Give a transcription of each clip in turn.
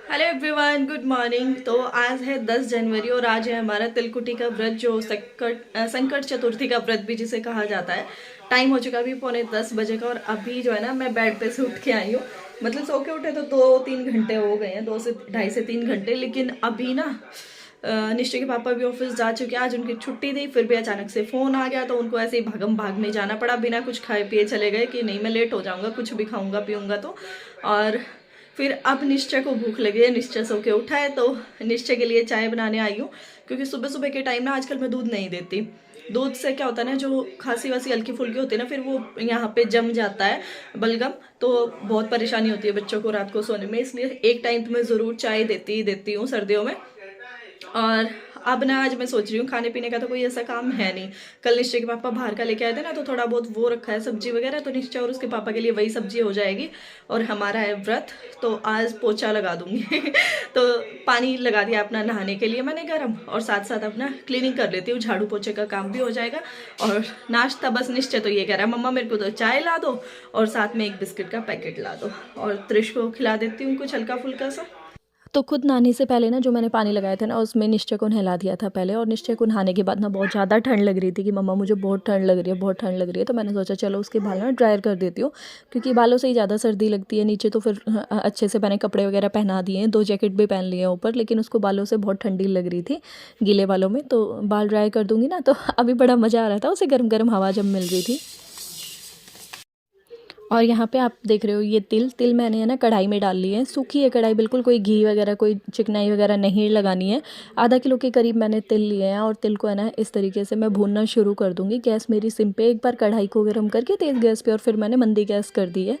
Hello everyone, good morning. तो आज है 10 जनवरी और आज है हमारा तिलकुटी का व्रत, जो संकट चतुर्थी का व्रत भी जिसे कहा जाता है। टाइम हो चुका अभी 9:45 बजे का और अभी जो है ना मैं बेड पे से उठ के आई हूँ। मतलब सो के उठे तो 2-3 घंटे हो गए हैं, 2 से 2.5 से 3 घंटे। लेकिन अभी ना निश्चय के पापा भी ऑफिस जा चुके हैं, आज उनकी छुट्टी थी। फिर भी अचानक से फ़ोन आ गया तो उनको ऐसे ही भागम भाग में जाना पड़ा। बिना कुछ खाए पिए चले गए कि नहीं मैं लेट हो जाऊँगा, कुछ भी खाऊँगा पीऊँगा तो। और फिर अब निश्चय को भूख लगी है, निश्चय सो के उठा है तो निश्चय के लिए चाय बनाने आई हूँ। क्योंकि सुबह सुबह के टाइम ना आजकल मैं दूध नहीं देती। दूध से क्या होता है ना, जो खांसी वासी हल्की फुल्की होती है ना, फिर वो यहाँ पे जम जाता है बलगम। तो बहुत परेशानी होती है बच्चों को रात को सोने में, इसलिए एक टाइम तो मैं ज़रूर चाय देती ही देती हूँ सर्दियों में। और अब ना आज मैं सोच रही हूँ, खाने पीने का तो कोई ऐसा काम है नहीं। कल निश्चय के पापा बाहर का लेके आए थे ना, तो थोड़ा बहुत वो रखा है सब्जी वगैरह, तो निश्चय और उसके पापा के लिए वही सब्जी हो जाएगी। और हमारा है व्रत, तो आज पोछा लगा दूंगी तो पानी लगा दिया अपना नहाने के लिए मैंने गर्म, और साथ साथ अपना क्लीनिंग कर लेती हूँ, झाड़ू पोछे का काम भी हो जाएगा। और नाश्ता बस निश्चय तो ये कह रहा है, मम्मा मेरे को तो चाय ला दो और साथ में एक बिस्किट का पैकेट ला दो, और त्रिश को खिला देती हूँ कुछ हल्का फुल्का सा। तो खुद नहाने से पहले ना जो मैंने पानी लगाया था ना, उसमें निश्चय को नहला दिया था पहले। और निश्चय को नहाने के बाद ना बहुत ज़्यादा ठंड लग रही थी कि मम्मा मुझे बहुत ठंड लग रही है, बहुत ठंड लग रही है। तो मैंने सोचा चलो उसके बाल ना ड्रायर कर देती हूँ, क्योंकि बालों से ही ज़्यादा सर्दी लगती है। नीचे तो फिर अच्छे से मैंने कपड़े वगैरह पहना दिए हैं, 2 जैकेट भी पहन लिए हैं ऊपर, लेकिन उसको बालों से बहुत ठंडी लग रही थी गीले बालों में। तो बाल ड्राई कर दूँगी ना, तो अभी बड़ा मज़ा आ रहा था उसे गर्म गर्म हवा जब मिल रही थी। और यहाँ पे आप देख रहे हो ये तिल मैंने है ना कढ़ाई में डाल ली है, सूखी है कढ़ाई बिल्कुल, कोई घी वगैरह कोई चिकनाई वगैरह नहीं लगानी है। आधा किलो के करीब मैंने तिल लिए हैं और तिल को है ना इस तरीके से मैं भूनना शुरू कर दूँगी। गैस मेरी सिम पे, एक बार कढ़ाई को गर्म करके तेज़ गैस पे, और फिर मैंने मंदी गैस कर दी है।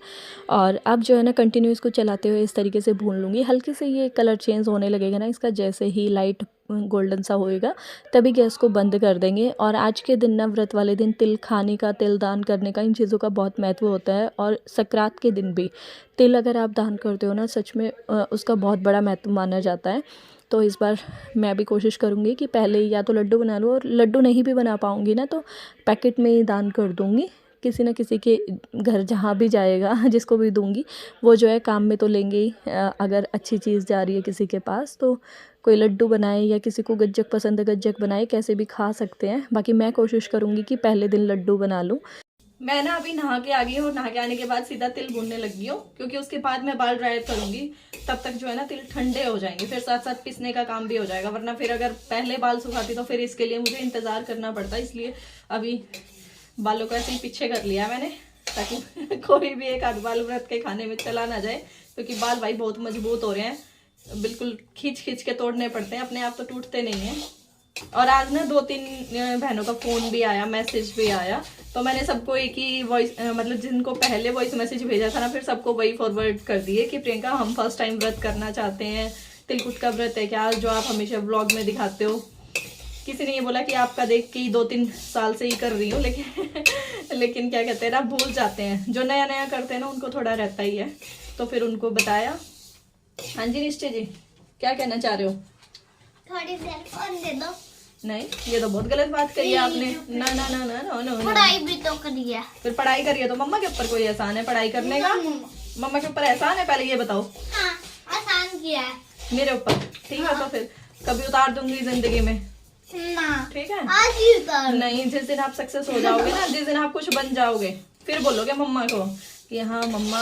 और अब जो है ना कंटिन्यू इसको चलाते हुए इस तरीके से भून लूँगी। हल्के से ये कलर चेंज होने लगेगा ना इसका, जैसे ही लाइट गोल्डन सा होएगा तभी गैस को बंद कर देंगे। और आज के दिन ना, व्रत वाले दिन, तिल खाने का, तिल दान करने का, इन चीज़ों का बहुत महत्व होता है। और संक्रांत के दिन भी तिल अगर आप दान करते हो ना, सच में उसका बहुत बड़ा महत्व माना जाता है। तो इस बार मैं भी कोशिश करूँगी कि पहले या तो लड्डू बना लूँ, और लड्डू नहीं भी बना पाऊँगी ना तो पैकेट में ही दान कर दूँगी। किसी न किसी के घर जहाँ भी जाएगा जिसको भी दूँगी, वो जो है काम में तो लेंगे ही। अगर अच्छी चीज़ जा रही है किसी के पास, तो कोई लड्डू बनाए या किसी को गज्जक पसंद है गज्जक बनाए, कैसे भी खा सकते हैं। बाकी मैं कोशिश करूँगी कि पहले दिन लड्डू बना लूँ। मैं ना अभी नहा के आ गई हूँ, और नहा के आने के बाद सीधा तिल भूनने लगी हूँ, क्योंकि उसके बाद मैं बाल ड्राई करूंगी। तब तक जो है ना तिल ठंडे हो जाएंगे, फिर साथ साथ पिसने का काम भी हो जाएगा। वरना फिर अगर पहले बाल सुखाती तो फिर इसके लिए मुझे इंतजार करना पड़ता, इसलिए अभी बालों को ऐसे ही पीछे कर लिया मैंने, ताकि कोई भी एक आध बाल व्रत के खाने में चला ना जाए। क्योंकि बाल भाई बहुत मजबूत हो रहे हैं, बिल्कुल खींच खींच के तोड़ने पड़ते हैं, अपने आप तो टूटते नहीं है। और आज ना 2-3 बहनों का फोन भी आया, मैसेज भी आया, तो मैंने सबको एक ही वॉइस, मतलब जिनको पहले वॉइस मैसेज भेजा था ना, फिर सबको वही फॉरवर्ड कर दिए कि प्रियंका हम फर्स्ट टाइम व्रत करना चाहते हैं, तिलकुट का व्रत है क्या जो आप हमेशा व्लॉग में दिखाते हो। किसी ने ये बोला कि आपका देख के 2-3 साल से ही कर रही हूँ, लेकिन लेकिन क्या कहते हैं ना, भूल जाते हैं। जो नया नया करते हैं ना उनको थोड़ा रहता ही है, तो फिर उनको बताया। हाँ जी निश्चय जी, क्या कहना चाह रहे हो? थोड़ी देर फोन दे दो। नहीं, ये तो बहुत गलत बात कही है आपने। ना ना ना ना ना ना, पढ़ाई भी तो करी है। फिर पढ़ाई करिए तो मम्मा के ऊपर कोई एहसान है पढ़ाई करने का? मम्मा के ऊपर एहसान है, पहले ये बताओ। हाँ, आसान किया है मेरे ऊपर ठीक है, तो फिर कभी उतार दूंगी जिंदगी में, ना। ठीक है? आज ही उतार। नहीं, जिस दिन आप सक्सेस हो जाओगे ना, जिस दिन आप कुछ बन जाओगे, फिर बोलोगे मम्मा को कि हाँ मम्मा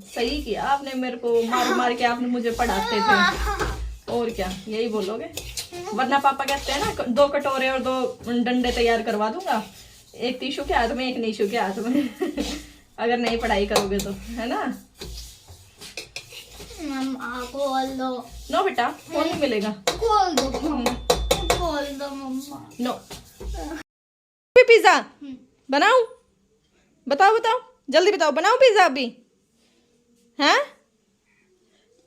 सही किया आपने, मेरे को मार मार के आपने मुझे पढ़ाते थे। और क्या, यही बोलोगे। वरना पापा कहते हैं ना, 2 कटोरे और 2 डंडे तैयार करवा दूंगा, एक टीशू के हाथ में, एक नीशू के हाथ में अगर नहीं पढ़ाई करोगे तो, है ना? मम्मा खोल दो। नो बेटा, फोन नहीं मिलेगा। खोल दो, खोल दो मम्मा। नो। पिज्जा बनाऊं? बताओ बताओ, जल्दी बताओ, बनाओ पिज्जा अभी? हैं?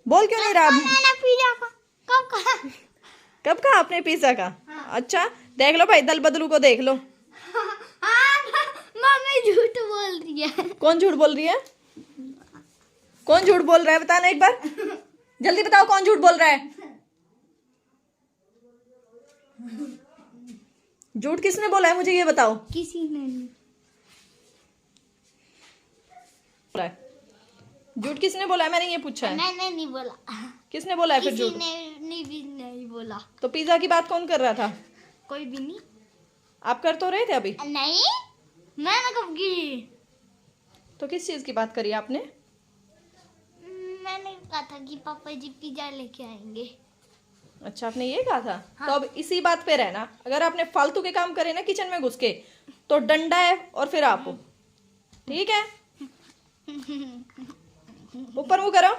बोल क्यों नहीं रहा? पिज्जा का कब कहा? कब कहा आपने पिज्जा का? हाँ। अच्छा देख लो भाई, दल बदलू को देख लो। हाँ, मम्मी झूठ बोल रही है। कौन झूठ बोल रही है? कौन झूठ बोल रहा है बताना एक बार, जल्दी बताओ कौन झूठ बोल रहा है? झूठ किसने बोला है मुझे ये बताओ? किसी ने नहीं। झूठ किसने बोला है? मैंने ये पूछा है। मैंने नहीं बोला, किसने बोला है फिर किसी झूठ? ने भी नहीं बोला। तो पिज्जा की बात कौन कर रहा था? कोई भी नहीं। आप कर तो रहे थे अभी। नहीं, मैंने कब की? तो किस चीज की बात करी आपने? मैंने कहा था कि पापा जी पिज्जा लेके आएंगे। अच्छा, आपने ये कहा था। हाँ। तो अब इसी बात पे रहना। अगर आपने फालतू के काम करे ना किचन में घुस के, तो डंडा है और फिर आप, ठीक है? ऊपर मुंह करो।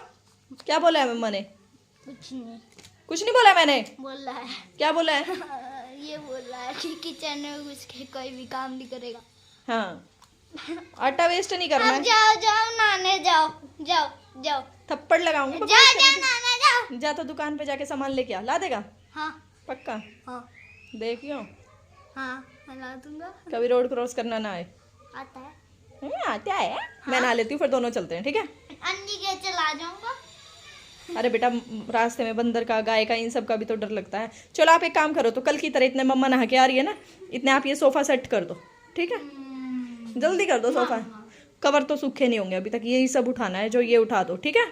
क्या बोला है मम्मा ने? कुछ नहीं कुछ नहीं बोला मैंने। बोला है। क्या बोला है? ये बोल रहा है कि किचन में घुस के कोई भी काम नहीं करेगा। हाँ, आटा वेस्ट नहीं करना अब है। जाओ जाओ नहाने जाओ, जाओ जाओ थप्पड़ लगाऊंगी। जाओ जाओ नहाने जाओ। जा तो दुकान पे जाके सामान लेके आ, ला देगा? हाँ पक्का? हाँ देखियो हाँ, मैं ला दूंगा। कभी रोड क्रॉस करना ना आए। आता है। आता है। मैं नहा लेती हूँ, फिर दोनों चलते हैं, ठीक है? अन्नी के चला जाऊंगा। अरे बेटा, रास्ते में बंदर का, गाय का, इन सब का भी तो डर लगता है। चलो आप एक काम करो, तो कल की तरह इतने मम्मा नहा के आ रही है ना, इतने आप ये सोफा सेट कर दो, ठीक है? जल्दी कर दो सोफा। कवर तो सूखे नहीं होंगे अभी तक, यही सब उठाना है, जो ये उठा दो, ठीक है?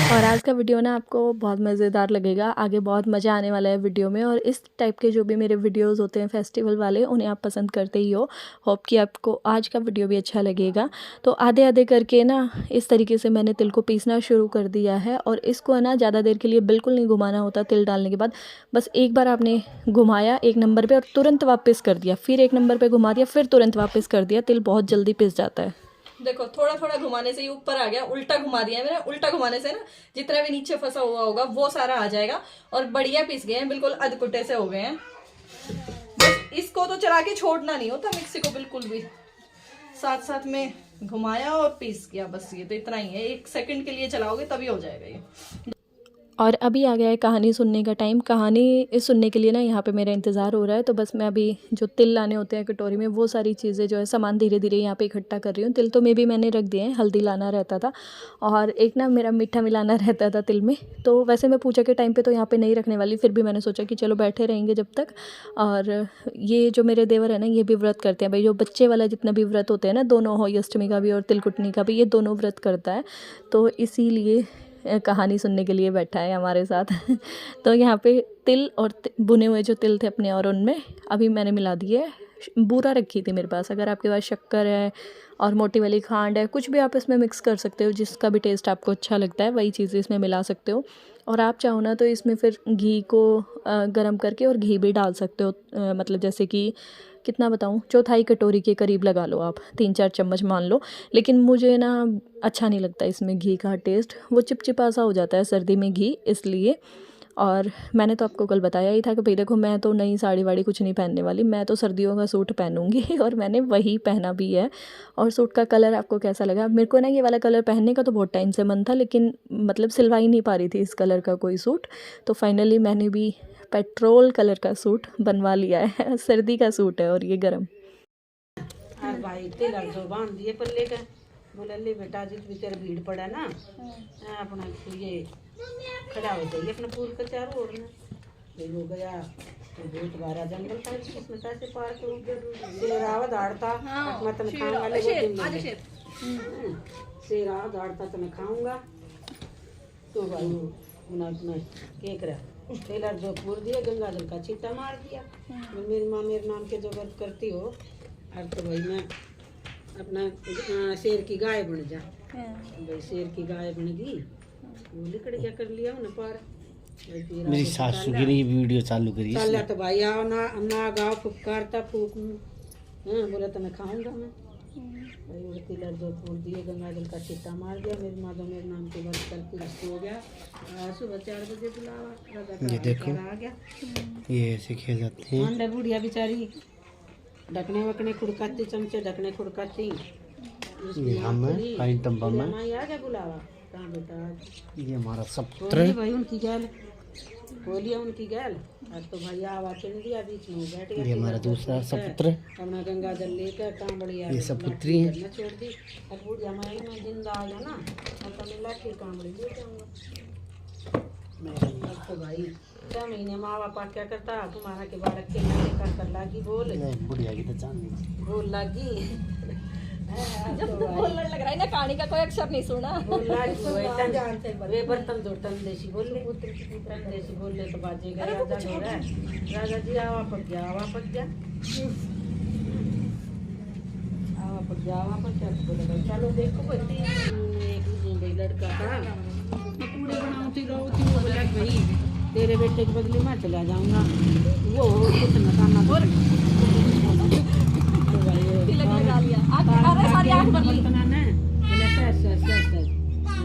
और आज का वीडियो ना आपको बहुत मज़ेदार लगेगा। आगे बहुत मज़ा आने वाला है वीडियो में। और इस टाइप के जो भी मेरे वीडियोस होते हैं फेस्टिवल वाले, उन्हें आप पसंद करते ही हो। होप कि आपको आज का वीडियो भी अच्छा लगेगा। तो आधे आधे करके ना इस तरीके से मैंने तिल को पीसना शुरू कर दिया है। और इसको है ना ज़्यादा देर के लिए बिल्कुल नहीं घुमाना होता तिल डालने के बाद। बस एक बार आपने घुमाया एक नंबर पर और तुरंत वापस कर दिया, फिर एक नंबर पर घुमा दिया, फिर तुरंत वापस कर दिया। तिल बहुत जल्दी पिस जाता है। देखो, थोड़ा थोड़ा घुमाने से ये ऊपर आ गया। उल्टा घुमा दिया है मैंने। उल्टा घुमाने से ना जितना भी नीचे फंसा हुआ होगा वो सारा आ जाएगा। और बढ़िया पिस गए हैं, बिल्कुल अधकुटे से हो गए हैं। बस इसको तो चला के छोड़ना नहीं होता मिक्सी को, बिल्कुल भी साथ साथ में घुमाया और पीस किया। बस ये तो इतना ही है। 1 सेकंड के लिए चलाओगे तभी हो जाएगा ये। और अभी आ गया है कहानी सुनने का टाइम। कहानी सुनने के लिए ना यहाँ पे मेरा इंतज़ार हो रहा है। तो बस मैं अभी जो तिल लाने होते हैं कटोरी में, वो सारी चीज़ें जो है सामान धीरे धीरे यहाँ पे इकट्ठा कर रही हूँ। तिल तो में भी मैंने रख दिए हैं, हल्दी लाना रहता था और एक ना मेरा मीठा मिलाना रहता था तिल में। तो वैसे मैं पूजा के टाइम पर तो यहाँ पर नहीं रखने वाली, फिर भी मैंने सोचा कि चलो बैठे रहेंगे जब तक। और ये जो मेरे देवर है ना, ये भी व्रत करते हैं भाई। जो बच्चे वाला जितना भी व्रत होते हैं ना, दोनों, होली अष्टमी का भी और तिलकुटनी का भी, ये दोनों व्रत करता है। तो इसीलिए कहानी सुनने के लिए बैठा है हमारे साथ। तो यहाँ पे तिल और बुने हुए जो तिल थे अपने, और उनमें अभी मैंने मिला दिए। बूरा रखी थी मेरे पास। अगर आपके पास शक्कर है और मोटी वाली खांड है, कुछ भी आप इसमें मिक्स कर सकते हो। जिसका भी टेस्ट आपको अच्छा लगता है वही चीज़ें इसमें मिला सकते हो। और आप चाहो ना तो इसमें फिर घी को गरम करके और घी भी डाल सकते हो। मतलब जैसे कि कितना बताऊँ, 1/4 कटोरी के करीब लगा लो आप, 3-4 चम्मच मान लो। लेकिन मुझे ना अच्छा नहीं लगता इसमें घी का टेस्ट, वो चिपचिपा सा हो जाता है सर्दी में घी, इसलिए। और मैंने तो आपको कल बताया ही था कि भाई देखो, मैं तो नई साड़ी वाड़ी कुछ नहीं पहनने वाली, मैं तो सर्दियों का सूट पहनूंगी। और मैंने वही पहना भी है। और सूट का कलर आपको कैसा लगा? मेरे को ना ये वाला कलर पहनने का तो बहुत टाइम से मन था, लेकिन मतलब सिलवा ही नहीं पा रही थी इस कलर का कोई सूट। तो फाइनली मैंने भी पेट्रोल कलर का सूट बनवा लिया है। सर्दी का सूट है और ये गरम। भाई तिल जो बांध दिए पल्ले का, बोला ले बेटा जिस भी तेरा भीड़ पड़ा ना, अपना ये खड़ा हो जाइए, अपना पूल का चारों ओर ना। ये हो गया तो बहुत बारा जंगल था, इसमें कैसे पार करूँ? शेराव दाड़ता अपना तन खाऊंगा वाले शेराव दाड़ता तन खाऊंगा। तो भाई अपना अपना क्या करा, टेलर जो पूर दिया, गंगा जल का छींटा मार दिया। मेरी माँ मेरे नाम के जो व्रत करती हो, और तो भाई मैं अपना शेर की गाय बन जा। भाई शेर की गाय बन गई, वो लिकड़ क्या कर लिया उन्हें पार। मेरी सासू की ये वीडियो चालू करी चल तो भाई आओ ना गाँव फुफकारता फूक। हाँ बोला तो मैं खाऊंगा मैं। भाई वो तिलर जो पूर दिए, गंगा जल का छींटा मार दिया। मेरी माँ तो मेरे नाम के व्रत करती हो गया। सुबह 4 बजे बुलावा, ये देखो आ गया। ये ऐसे खेल जाते हैं। अंडा बुढ़िया बेचारी ढकने वकने खुड़काती, चमचे ढकने खुड़काती। ये हम हैं पाइन तंबा में। माई आ गया बुलावा, कहाँ बेटा? ये हमारा सपुत्र बोलिए भाई उनकी गैल, बोलिए उनकी गैल। आज तो भैया आवाज चल दिया, बीच में बैठ गया। ये हमारा दूसरा सपुत्र अपना गंगा जल लेकर कहाँ बढ़िया ये सपुत्री है। न छोड़ दी। अब बुढ़िया माई में जिंदा आ गया ना, अब तो मैं लाठी कामड़ी ले जाऊंगा। अब तो भाई 6 महीने माँ बापा क्या करता, तुम्हारा के बालक के कर लागी बोल, बुढ़िया की तो चांदी बोल लागी। जब तक बोलने लग रहा है ना, कहानी का कोई अक्षर नहीं सुना। वे बर्तन दो टन देसी बोल ले, टन देसी बोल ले तो बाजेगा। राजा हो रहा है, राजा जी आवा पक गया, आवा पक गया, आवा पक गया, आवा पक गया। बोलेगा चलो देखो बच्ची, एक भाई लड़का था, मैं पूरे बनाती रहती हूँ। बोला भाई तेरे बेटे के बदले मैं चला जाऊंगा, वो कुछ नकामा बोल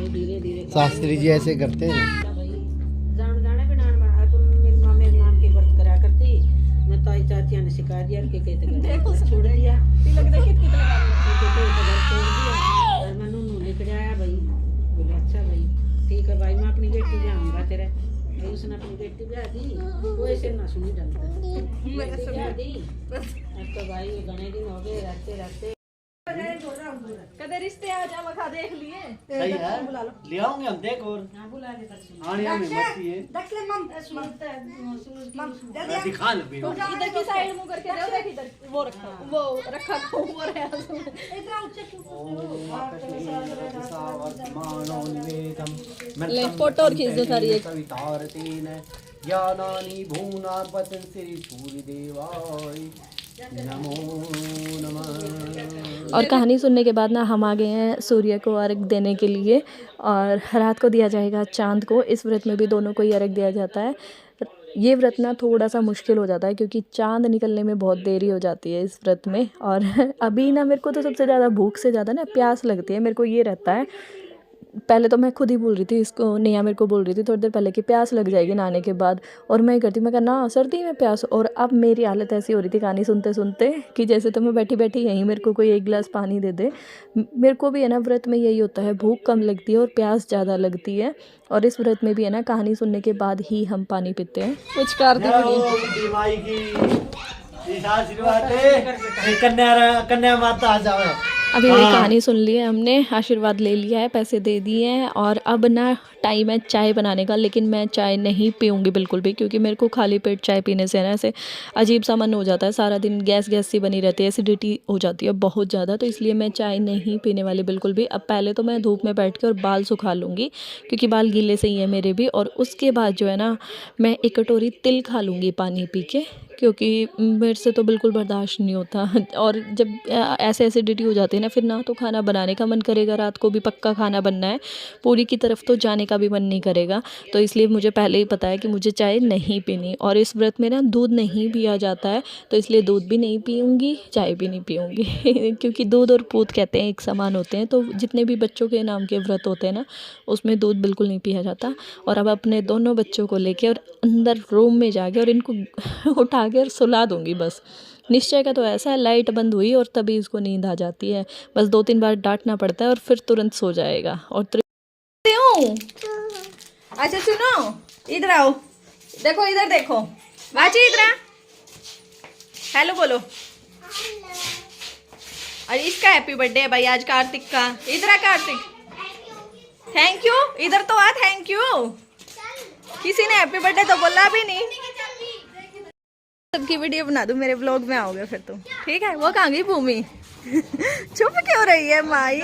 धीरे धीरे शास्त्री जी ऐसे करते हैं। जान जाने भी नान बना तुम मेरी माँ मेरे नाम के व्रत करा करती, मैं ताई चाचिया ने सिखा दिया कि कहते छोड़ दिया, तिलक देखे कितने लगा छोड़ दिया। और मैं नूनू लेकर आया भाई, बोले अच्छा भाई ठीक है भाई, मैं अपनी बेटी जाऊंगा तेरे भाई। उसने अपनी बेटी ब्याह दी, वो ऐसे ना सुनी डलता ब्याह दी। अब तो भाई घने दिन हो गए रहते रहते। कदे रिश्ते आ जा मखा देख लिए। सही है, ले आओगे हम देख और बुला ले दर्शन आने में मत ये दिखा लो भी। इधर की साइड मुंह करके दो, देख इधर वो रखा वो रहा। ले फोटो और खींच दो सारी एक। ज्ञानानि भूना पतन श्री सूर्य देवाय नमो नमः। और कहानी सुनने के बाद ना हम आ गए हैं सूर्य को अर्घ देने के लिए, और रात को दिया जाएगा चांद को। इस व्रत में भी दोनों को ही अर्घ दिया जाता है। ये व्रत ना थोड़ा सा मुश्किल हो जाता है क्योंकि चांद निकलने में बहुत देरी हो जाती है इस व्रत में। और अभी ना मेरे को तो सबसे ज़्यादा भूख से ज़्यादा ना प्यास लगती है, मेरे को ये रहता है। पहले तो मैं खुद ही बोल रही थी इसको, नेहा मेरे को बोल रही थी थोड़ी देर पहले कि प्यास लग जाएगी नहाने के बाद, और मैं करती मैं कहना सर्दी में प्यास। और अब मेरी हालत ऐसी हो रही थी कहानी सुनते सुनते कि जैसे तो मैं बैठी बैठी यहीं मेरे को कोई एक गिलास पानी दे दे। मेरे को भी है ना व्रत में यही होता है, भूख कम लगती है और प्यास ज़्यादा लगती है। और इस व्रत में भी है ना कहानी सुनने के बाद ही हम पानी पीते हैं। कुछ कर कन्या माता आ जाओ। अभी मेरी कहानी सुन ली है हमने, आशीर्वाद ले लिया है, पैसे दे दिए हैं, और अब ना टाइम है चाय बनाने का। लेकिन मैं चाय नहीं पीऊँगी बिल्कुल भी, क्योंकि मेरे को खाली पेट चाय पीने से ना ऐसे अजीब सा मन हो जाता है, सारा दिन गैस गैस सी बनी रहती है, एसिडिटी हो जाती है बहुत ज़्यादा। तो इसलिए मैं चाय नहीं पीने वाली बिल्कुल भी। अब पहले तो मैं धूप में बैठ के और बाल सुखा लूँगी, क्योंकि बाल गीले से ही है मेरे भी। और उसके बाद जो है ना मैं एक कटोरी तिल खा लूँगी पानी पी के, क्योंकि मेरे से तो बिल्कुल बर्दाश्त नहीं होता। और जब ऐसे एसिडिटी हो जाती है ना, फिर ना तो खाना बनाने का मन करेगा, रात को भी पक्का खाना बनना है, पूरी की तरफ तो जाने का भी मन नहीं करेगा। तो इसलिए मुझे पहले ही पता है कि मुझे चाय नहीं पीनी। और इस व्रत में ना दूध नहीं पिया जाता है, तो इसलिए दूध भी नहीं पीऊँगी, चाय भी नहीं पीऊँगी क्योंकि दूध और पूत कहते हैं एक समान होते हैं। तो जितने भी बच्चों के नाम के व्रत होते हैं ना, उसमें दूध बिल्कुल नहीं पिया जाता। और अब अपने दोनों बच्चों को लेके और अंदर रूम में जाके और इनको उठा के और सुला दूँगी बस। निश्चय का तो ऐसा है, लाइट बंद हुई और तभी इसको नींद आ जाती है। बस 2-3 बार डांटना पड़ता है और फिर तुरंत सो जाएगा। और अच्छा सुनो, इधर आओ, देखो इधर देखो, बाजी इधर, हेलो बोलो। अरे इसका हैप्पी बर्थडे है भाई आज, कार्तिक का। इधर आ कार्तिक, थैंक यू, इधर तो आ, थैंक यू। किसी ने हैप्पी बर्थडे तो बोला भी नहीं। सबकी वीडियो बना दूं, मेरे ब्लॉग में आओगे फिर तुम, ठीक है। वो कहाँ गई भूमि चुप क्यों रही है माई,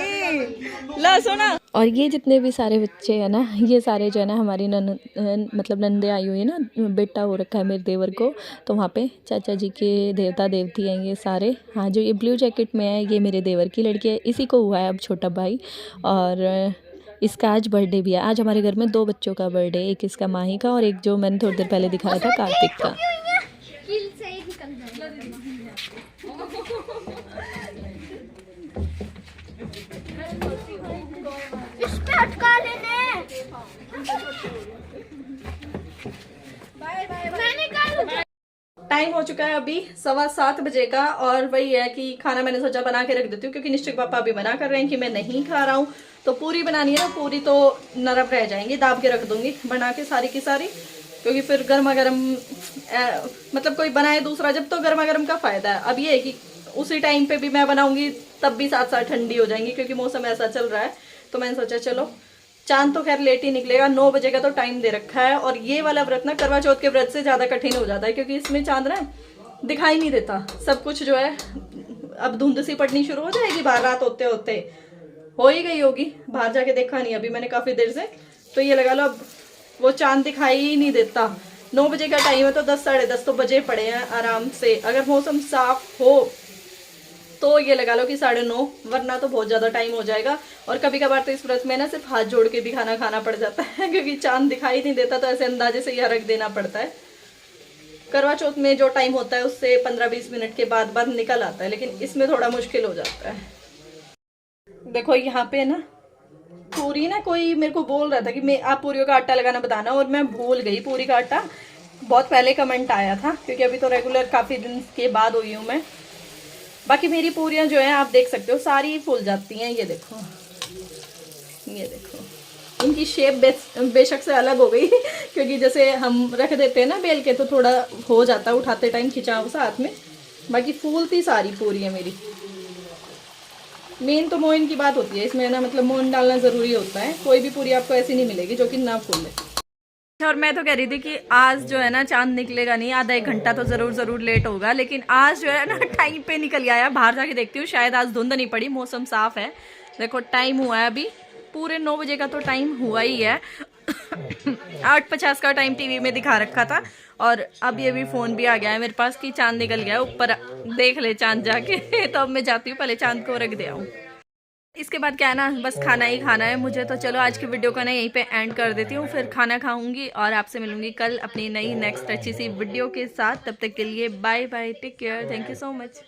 ला सुना। और ये जितने भी सारे बच्चे हैं ना, ये सारे जो है ना हमारी मतलब नंदे आई हुई है ना, बेटा हो रखा है मेरे देवर को, तो वहाँ पे चाचा जी के देवता देवती हैं ये सारे। हाँ, जो ये ब्लू जैकेट में है ये मेरे देवर की लड़की है, इसी को हुआ है अब छोटा भाई। और इसका आज बर्थडे भी है। आज हमारे घर में 2 बच्चों का बर्थडे, एक इसका माही का और एक जो मैंने थोड़ी देर पहले दिखाया था कार्तिक का। टाइम हो चुका है अभी 7:15 बजे का, और वही है कि खाना मैंने सोचा बना के रख देती हूँ, क्योंकि निश्चित पापा अभी मना कर रहे हैं कि मैं नहीं खा रहा हूँ। तो पूरी बनानी है ना, पूरी तो नरम रह जाएंगी, दाब के रख दूंगी बना के सारी की सारी, क्योंकि फिर गर्मा गर्म मतलब कोई बनाए दूसरा जब, तो गर्मा गर्म का फायदा है। अब ये है कि उसी टाइम पे भी मैं बनाऊंगी तब भी साथ साथ ठंडी हो जाएंगी, क्योंकि मौसम ऐसा चल रहा है। तो मैंने सोचा चलो, चांद तो खैर लेट ही निकलेगा, 9 बजे का तो टाइम दे रखा है। और ये वाला व्रत ना करवा चौथ के व्रत से ज़्यादा कठिन हो जाता है, क्योंकि इसमें चांद ना दिखाई नहीं देता, सब कुछ जो है अब धुंध सी पड़नी शुरू हो जाएगी बाहर रात होते होते, हो ही गई होगी, बाहर जाके देखा नहीं अभी मैंने काफ़ी देर से। तो ये लगा लो अब वो चांद दिखाई ही नहीं देता। 9 बजे का टाइम है तो 10 साढ़े 10 तो बजे पड़े हैं आराम से। अगर मौसम साफ हो तो ये लगा लो कि 9:30, वरना तो बहुत ज़्यादा टाइम हो जाएगा। और कभी कभार तो इस व्रत में ना सिर्फ हाथ जोड़ के भी खाना खाना पड़ जाता है क्योंकि चांद दिखाई नहीं देता, तो ऐसे अंदाजे से ही अर्घ देना पड़ता है। करवा चौथ में जो टाइम होता है उससे 15-20 मिनट के बाद निकल आता है, लेकिन इसमें थोड़ा मुश्किल हो जाता है। देखो यहाँ पे ना पूरी ना, कोई मेरे को बोल रहा था कि मैं आप पूरियों का आटा लगाना बताना, और मैं भूल गई पूरी का आटा। बहुत पहले कमेंट आया था क्योंकि अभी तो रेगुलर काफ़ी दिन के बाद हुई हूँ मैं। बाकी मेरी पूरियाँ जो हैं आप देख सकते हो सारी फूल जाती हैं। ये देखो, ये देखो, इनकी शेप बेशक से अलग हो गई क्योंकि जैसे हम रख देते हैं ना बेल के तो थोड़ा हो जाता है उठाते टाइम खिंचाव साथ में। बाकी फूलती सारी पूरी है मेरी। मेन तो मोइन की बात होती है इसमें ना, मतलब मोइन डालना ज़रूरी होता है। कोई भी पूरी आपको ऐसी नहीं मिलेगी जो कि ना फूले। और मैं तो कह रही थी कि आज जो है ना चांद निकलेगा नहीं, आधा 1 घंटा तो ज़रूर लेट होगा, लेकिन आज जो है ना टाइम पे निकल आया। बाहर जाके देखती हूँ, शायद आज धुंध नहीं पड़ी, मौसम साफ है। देखो टाइम हुआ है अभी पूरे 9 बजे का तो टाइम हुआ ही है 8:50 का टाइम टीवी में दिखा रखा था, और अब ये भी फ़ोन भी आ गया है मेरे पास कि चांद निकल गया ऊपर, देख ले चांद जाके तो अब मैं जाती हूँ पहले चांद को रख दे आऊँ। इसके बाद क्या है ना, बस खाना ही खाना है मुझे। तो चलो आज की वीडियो को ना यहीं पे एंड कर देती हूँ, फिर खाना खाऊंगी और आपसे मिलूंगी कल अपनी नई नेक्स्ट अच्छी सी वीडियो के साथ। तब तक के लिए bye bye, take care, thank you so much.